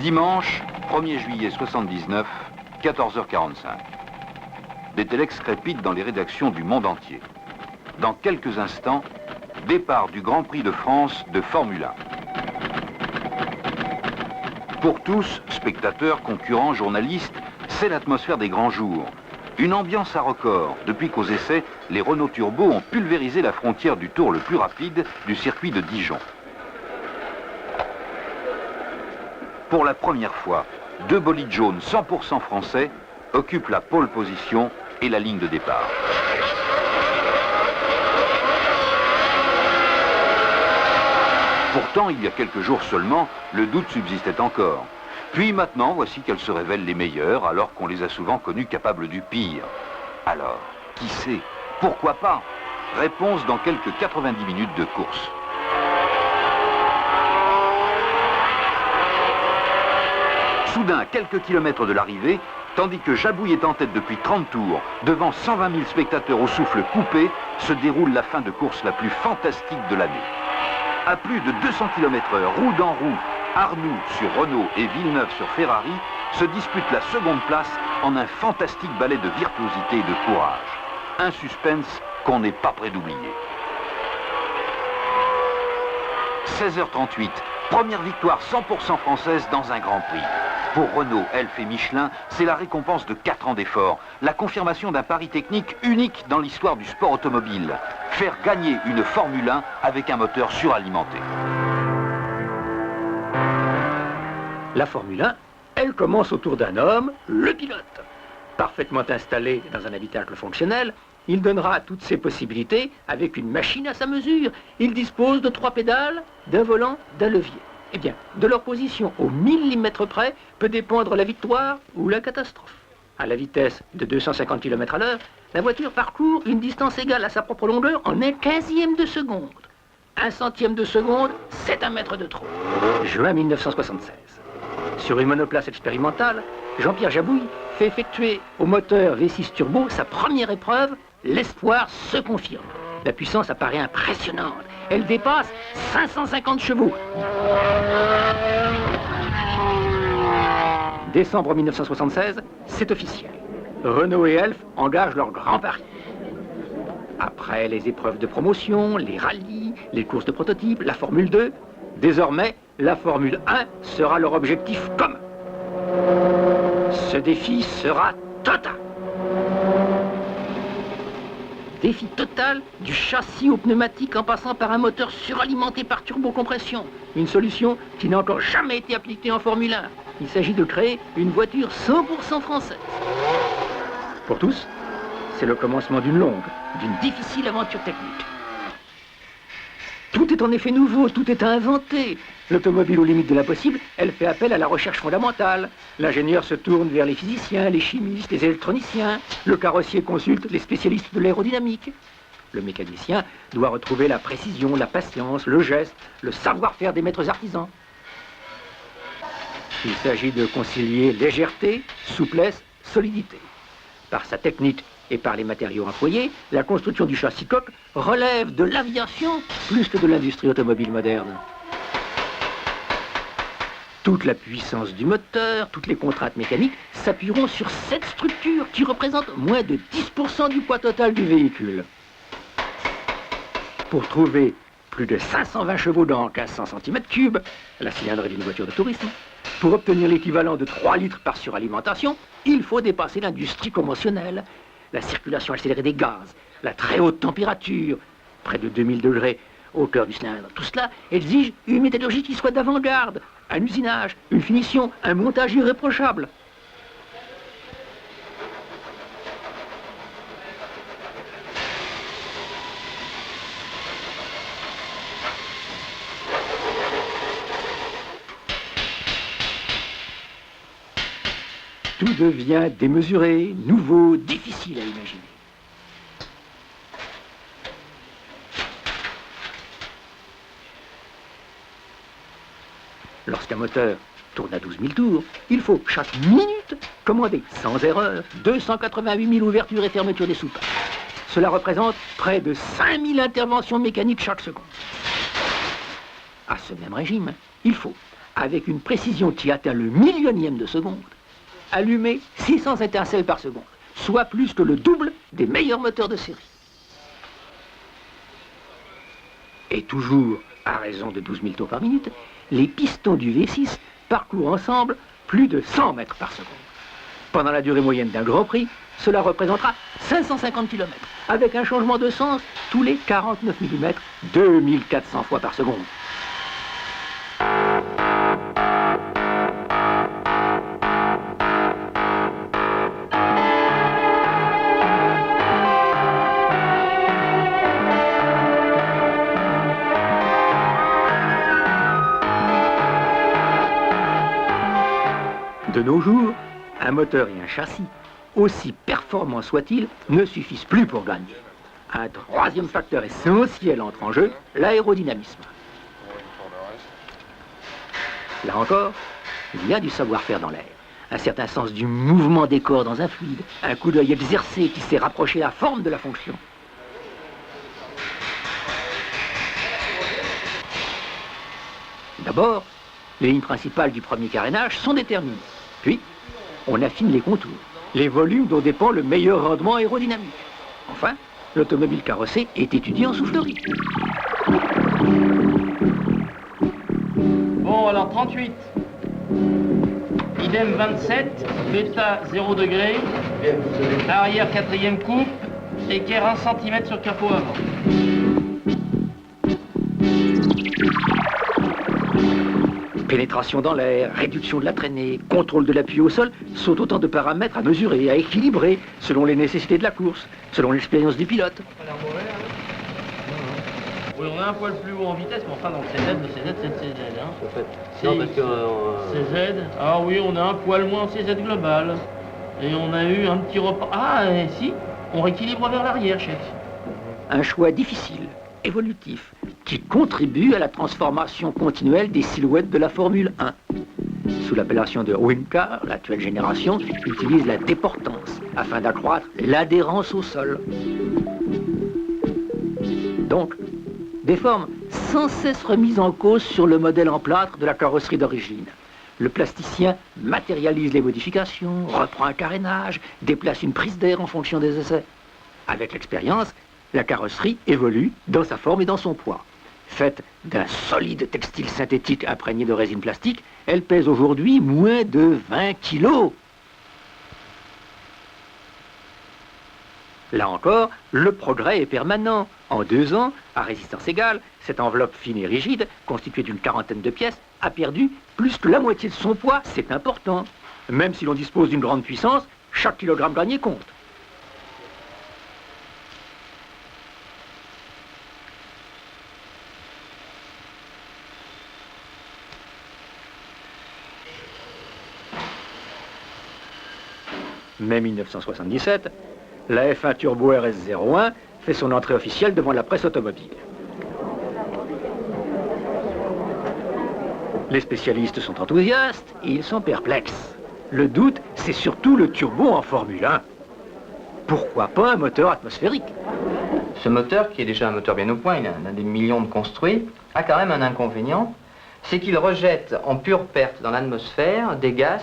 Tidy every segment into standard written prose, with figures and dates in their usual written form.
Dimanche 1er juillet 79, 14h45. Des téléx crépitent dans les rédactions du monde entier. Dans quelques instants, départ du Grand Prix de France de Formule 1. Pour tous, spectateurs, concurrents, journalistes, c'est l'atmosphère des grands jours. Une ambiance à record, depuis qu'aux essais, les Renault Turbo ont pulvérisé la frontière du tour le plus rapide du circuit de Dijon. Pour la première fois, deux bolides jaunes 100% français occupent la pole position et la ligne de départ. Pourtant, il y a quelques jours seulement, le doute subsistait encore. Puis maintenant, voici qu'elles se révèlent les meilleures, alors qu'on les a souvent connues capables du pire. Alors, qui sait? Pourquoi pas? Réponse dans quelques 90 minutes de course. Soudain, à quelques kilomètres de l'arrivée, tandis que Jabouille est en tête depuis 30 tours, devant 120 000 spectateurs au souffle coupé, se déroule la fin de course la plus fantastique de l'année. À plus de 200 km/h, roue dans roue, Arnoux sur Renault et Villeneuve sur Ferrari se disputent la seconde place en un fantastique ballet de virtuosité et de courage. Un suspense qu'on n'est pas prêt d'oublier. 16h38, première victoire 100% française dans un Grand Prix. Pour Renault, Elf et Michelin, c'est la récompense de 4 ans d'efforts, la confirmation d'un pari technique unique dans l'histoire du sport automobile. Faire gagner une Formule 1 avec un moteur suralimenté. La Formule 1, elle commence autour d'un homme, le pilote. Parfaitement installé dans un habitacle fonctionnel, il donnera toutes ses possibilités avec une machine à sa mesure. Il dispose de 3 pédales, d'un volant, d'un levier. Eh bien, de leur position au millimètre près peut dépendre la victoire ou la catastrophe. À la vitesse de 250 km/h, la voiture parcourt une distance égale à sa propre longueur en 1/15e de seconde. 1/100e de seconde, c'est 1 mètre de trop. Juin 1976. Sur une monoplace expérimentale, Jean-Pierre Jabouille fait effectuer au moteur V6 Turbo sa première épreuve. L'espoir se confirme. La puissance apparaît impressionnante. Elle dépasse 550 chevaux. Décembre 1976, c'est officiel. Renault et Elf engagent leur grand pari. Après les épreuves de promotion, les rallyes, les courses de prototypes, la Formule 2, désormais, la Formule 1 sera leur objectif commun. Ce défi sera total. Défi total du châssis au pneumatique en passant par un moteur suralimenté par turbocompression. Une solution qui n'a encore jamais été appliquée en Formule 1. Il s'agit de créer une voiture 100% française. Pour tous, c'est le commencement d'une longue, d'une difficile aventure technique. Tout est en effet nouveau, tout est à inventer. L'automobile aux limites de l'impossible, elle fait appel à la recherche fondamentale. L'ingénieur se tourne vers les physiciens, les chimistes, les électroniciens. Le carrossier consulte les spécialistes de l'aérodynamique. Le mécanicien doit retrouver la précision, la patience, le geste, le savoir-faire des maîtres artisans. Il s'agit de concilier légèreté, souplesse, solidité. Par sa technique et par les matériaux employés, la construction du châssis coque relève de l'aviation plus que de l'industrie automobile moderne. Toute la puissance du moteur, toutes les contraintes mécaniques s'appuieront sur cette structure qui représente moins de 10% du poids total du véhicule. Pour trouver plus de 520 chevaux dans 1500 cm3, la cylindrée d'une voiture de tourisme, pour obtenir l'équivalent de 3 litres par suralimentation, il faut dépasser l'industrie conventionnelle. La circulation accélérée des gaz, la très haute température, près de 2000 degrés au cœur du cylindre. Tout cela exige une métallurgie qui soit d'avant-garde, un usinage, une finition, un montage irréprochable. Tout devient démesuré, nouveau, difficile à imaginer. Lorsqu'un moteur tourne à 12 000 tours, il faut chaque minute commander sans erreur 288 000 ouvertures et fermetures des soupapes. Cela représente près de 5 000 interventions mécaniques chaque seconde. À ce même régime, il faut avec une précision qui atteint le millionième de seconde, allumer 600 étincelles par seconde, soit plus que le double des meilleurs moteurs de série. Et toujours à raison de 12 000 tours par minute, les pistons du V6 parcourent ensemble plus de 100 mètres par seconde. Pendant la durée moyenne d'un Grand Prix, cela représentera 550 km, avec un changement de sens tous les 49 mm, 2400 fois par seconde. De nos jours, un moteur et un châssis, aussi performants soient-ils, ne suffisent plus pour gagner. Un troisième facteur essentiel entre en jeu, l'aérodynamisme. Là encore, il y a du savoir-faire dans l'air, un certain sens du mouvement des corps dans un fluide, un coup d'œil exercé qui sait rapprocher la forme de la fonction. D'abord, les lignes principales du premier carénage sont déterminées. Puis, on affine les contours, les volumes dont dépend le meilleur rendement aérodynamique. Enfin, l'automobile carrossée est étudiée en soufflerie. Bon, alors 38. Idem 27, bêta 0 degré, arrière 4e coupe, équerre 1 cm sur capot avant. Pénétration dans l'air, réduction de la traînée, contrôle de l'appui au sol sont autant de paramètres à mesurer, à équilibrer, selon les nécessités de la course, selon l'expérience du pilote. Oui, on a un poil plus haut en vitesse, mais enfin, donc c'est Z, le CZ, c'est le CZ. Hein. En fait. Non, parce que... CZ, ah oui, on a un poil moins en CZ global. Et on a eu un petit report. Ah, et si, on rééquilibre vers l'arrière, chef. Un choix difficile, évolutif, qui contribue à la transformation continuelle des silhouettes de la Formule 1. Sous l'appellation de Windcar, l'actuelle génération utilise la déportance afin d'accroître l'adhérence au sol. Donc, des formes sans cesse remises en cause sur le modèle en plâtre de la carrosserie d'origine. Le plasticien matérialise les modifications, reprend un carénage, déplace une prise d'air en fonction des essais. Avec l'expérience, la carrosserie évolue dans sa forme et dans son poids. Faite d'un solide textile synthétique imprégné de résine plastique, elle pèse aujourd'hui moins de 20 kilos. Là encore, le progrès est permanent. En 2 ans, à résistance égale, cette enveloppe fine et rigide, constituée d'une quarantaine de pièces, a perdu plus que la moitié de son poids. C'est important. Même si l'on dispose d'une grande puissance, chaque kilogramme gagné compte. Mai 1977, la F1 Turbo RS01 fait son entrée officielle devant la presse automobile. Les spécialistes sont enthousiastes et ils sont perplexes. Le doute, c'est surtout le turbo en Formule 1. Pourquoi pas un moteur atmosphérique? Ce moteur, qui est déjà un moteur bien au point, il en a des millions de construits, a quand même un inconvénient, c'est qu'il rejette en pure perte dans l'atmosphère des gaz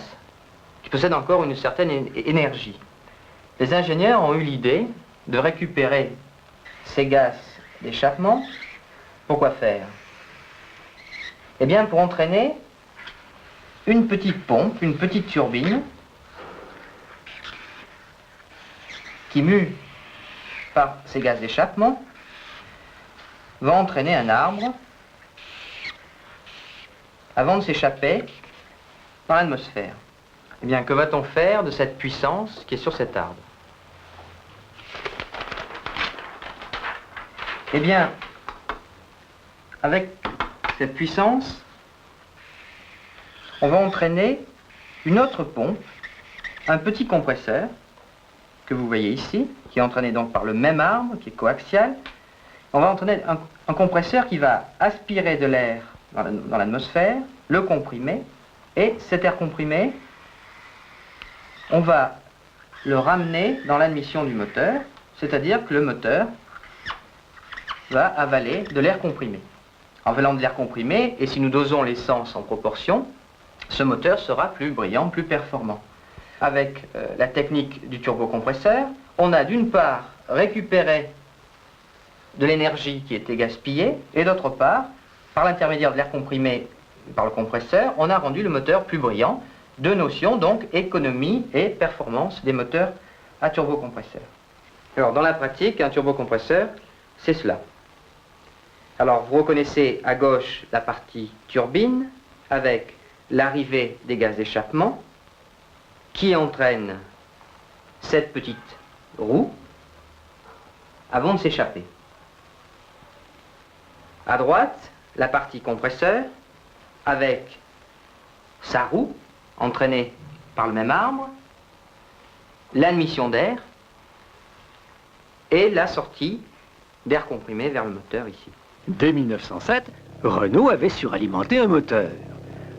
qui possèdent encore une certaine énergie. Les ingénieurs ont eu l'idée de récupérer ces gaz d'échappement. Pourquoi faire? Eh bien, pour entraîner une petite pompe, une petite turbine, qui, mue par ces gaz d'échappement, va entraîner un arbre avant de s'échapper dans l'atmosphère. Eh bien, que va-t-on faire de cette puissance qui est sur cet arbre? Eh bien, avec cette puissance, on va entraîner une autre pompe, un petit compresseur, que vous voyez ici, qui est entraîné donc par le même arbre, qui est coaxial. On va entraîner un compresseur qui va aspirer de l'air dans l'atmosphère, le comprimer, et cet air comprimé, on va le ramener dans l'admission du moteur, c'est-à-dire que le moteur va avaler de l'air comprimé. en velant de l'air comprimé, et si nous dosons l'essence en proportion, ce moteur sera plus brillant, plus performant. Avec la technique du turbocompresseur, on a d'une part récupéré de l'énergie qui était gaspillée, et d'autre part, par l'intermédiaire de l'air comprimé par le compresseur, on a rendu le moteur plus brillant. Deux notions, donc, économie et performance des moteurs à turbocompresseur. Alors, dans la pratique, un turbocompresseur, c'est cela. Alors, vous reconnaissez à gauche la partie turbine, avec l'arrivée des gaz d'échappement, qui entraîne cette petite roue avant de s'échapper. À droite, la partie compresseur, avec sa roue, entraînée par le même arbre, l'admission d'air et la sortie d'air comprimé vers le moteur ici. Dès 1907, Renault avait suralimenté un moteur.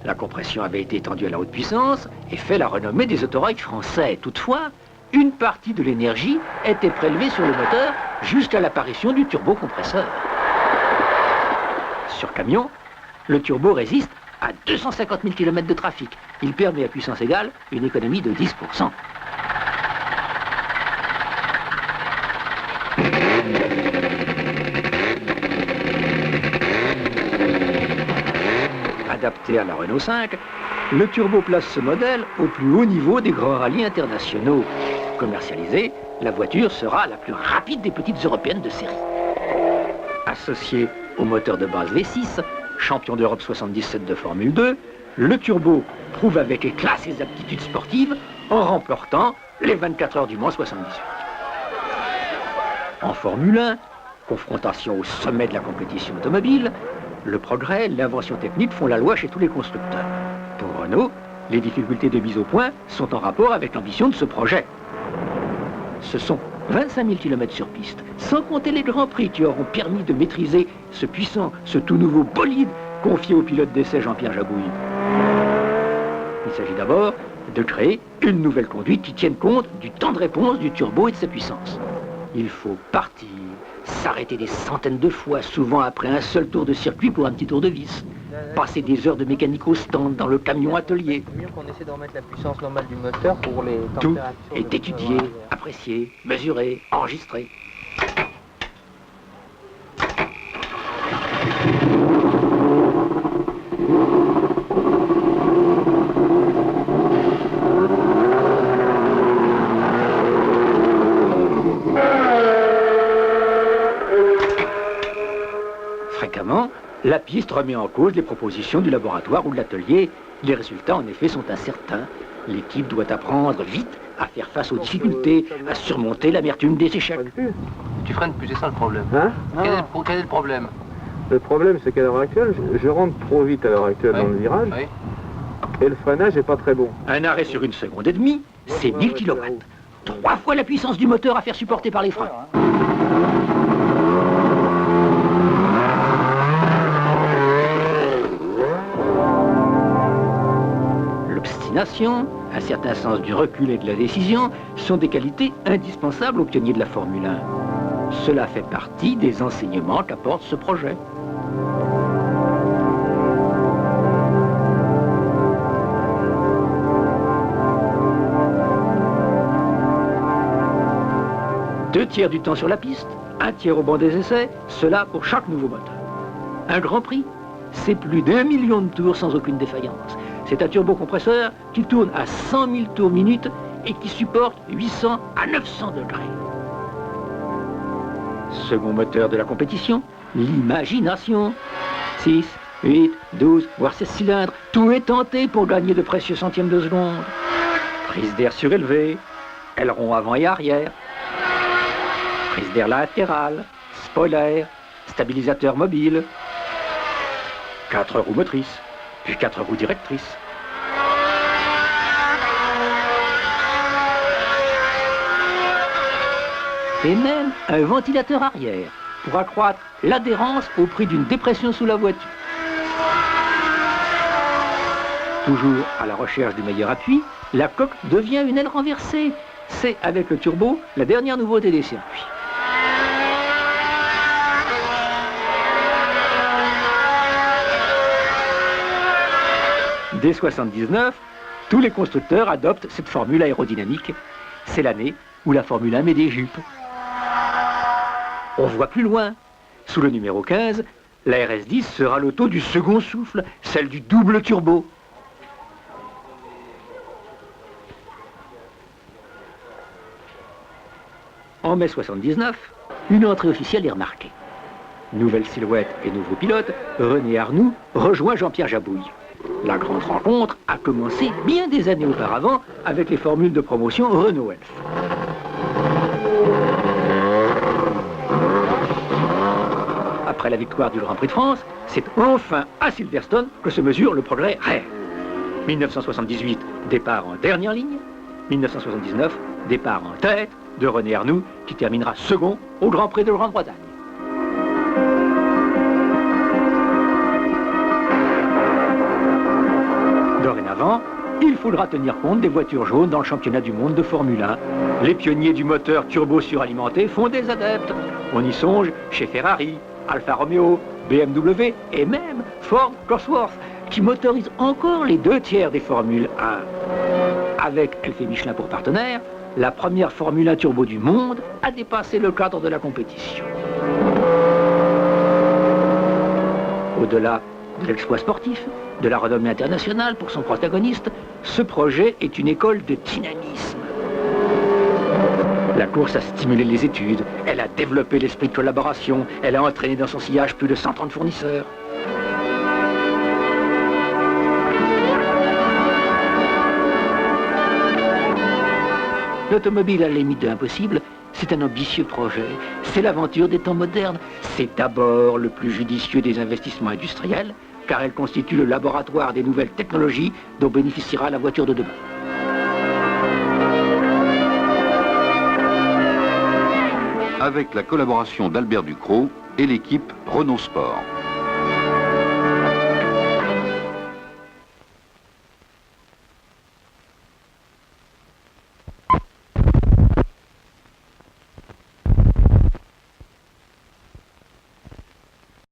La compression avait été étendue à la haute puissance et fait la renommée des autorails français. Toutefois, une partie de l'énergie était prélevée sur le moteur jusqu'à l'apparition du turbocompresseur. Sur camion, le turbo résiste à 250 000 km de trafic. Il permet à puissance égale une économie de 10%. Adapté à la Renault 5, le turbo place ce modèle au plus haut niveau des grands rallyes internationaux. Commercialisée, la voiture sera la plus rapide des petites européennes de série. Associé au moteur de base V6, champion d'Europe 77 de Formule 2, le turbo prouve avec éclat ses aptitudes sportives en remportant les 24 heures du Mans 78. En Formule 1, confrontation au sommet de la compétition automobile, le progrès, l'invention technique font la loi chez tous les constructeurs. Pour Renault, les difficultés de mise au point sont en rapport avec l'ambition de ce projet. Ce sont 25 000 km sur piste, sans compter les grands prix qui auront permis de maîtriser ce puissant, ce tout nouveau bolide confié au pilote d'essai Jean-Pierre Jabouille. Il s'agit d'abord de créer une nouvelle conduite qui tienne compte du temps de réponse du turbo et de sa puissance. Il faut partir, s'arrêter des centaines de fois, souvent après un seul tour de circuit pour un petit tour de vis. Passer des heures de mécanique au stand dans le camion atelier. C'est mieux qu'on essaie de remettre la puissance normale du moteur pour les Tout températures. est étudié, apprécié, mesuré, enregistré. Fréquemment, la piste remet en cause les propositions du laboratoire ou de l'atelier. Les résultats, en effet, sont incertains. L'équipe doit apprendre vite à faire face aux difficultés, à surmonter l'amertume des échecs. Tu freines plus, c'est ça le problème. Hein? Quel est le problème? Le problème, c'est qu'à l'heure actuelle, je rentre trop vite à l'heure actuelle dans le virage, Oui. et le freinage n'est pas très bon. Un arrêt sur 1 seconde et demie, c'est 1000 km. 3 fois la puissance du moteur à faire supporter par les freins. L'obstination, un certain sens du recul et de la décision sont des qualités indispensables aux pionniers de la Formule 1. Cela fait partie des enseignements qu'apporte ce projet. Deux tiers du temps sur la piste, un tiers au banc des essais, cela pour chaque nouveau moteur. Un Grand Prix, c'est plus d'1 million de tours sans aucune défaillance. C'est un turbocompresseur qui tourne à 100 000 tours minute et qui supporte 800 à 900 degrés. Second moteur de la compétition, l'imagination. 6, 8, 12, voire 16 cylindres, tout est tenté pour gagner de précieux centièmes de seconde. Prise d'air surélevée, aileron avant et arrière, prise d'air latérale, spoiler, stabilisateur mobile, 4 roues motrices, puis 4 roues directrices. Et même un ventilateur arrière pour accroître l'adhérence au prix d'une dépression sous la voiture. Toujours à la recherche du meilleur appui, la coque devient une aile renversée. C'est avec le turbo la dernière nouveauté des circuits. Dès 79, tous les constructeurs adoptent cette formule aérodynamique. C'est l'année où la Formule 1 met des jupes. On voit plus loin. Sous le numéro 15, la RS10 sera l'auto du second souffle, celle du double turbo. En mai 79, une entrée officielle est remarquée. Nouvelle silhouette et nouveau pilote, René Arnoux rejoint Jean-Pierre Jabouille. La grande rencontre a commencé bien des années auparavant avec les formules de promotion Renault Elf. Après la victoire du Grand Prix de France, c'est enfin à Silverstone que se mesure le progrès réel. 1978, départ en dernière ligne. 1979, départ en tête de René Arnoux, qui terminera second au Grand Prix de Grande-Bretagne. Dorénavant, il faudra tenir compte des voitures jaunes dans le championnat du monde de Formule 1. Les pionniers du moteur turbo suralimenté font des adeptes. On y songe chez Ferrari, Alfa Romeo, BMW et même Ford Cosworth, qui motorise encore les 2/3 des Formules 1. Avec Elf et Michelin pour partenaires, la première Formule 1 turbo du monde a dépassé le cadre de la compétition. Au-delà de l'exploit sportif, de la renommée internationale pour son protagoniste, ce projet est une école de dynamisme. La course a stimulé les études, elle a développé l'esprit de collaboration, elle a entraîné dans son sillage plus de 130 fournisseurs. L'automobile à la limite de l'impossible, c'est un ambitieux projet. C'est l'aventure des temps modernes. C'est d'abord le plus judicieux des investissements industriels, car elle constitue le laboratoire des nouvelles technologies dont bénéficiera la voiture de demain. Avec la collaboration d'Albert Ducrot et l'équipe Renault Sport.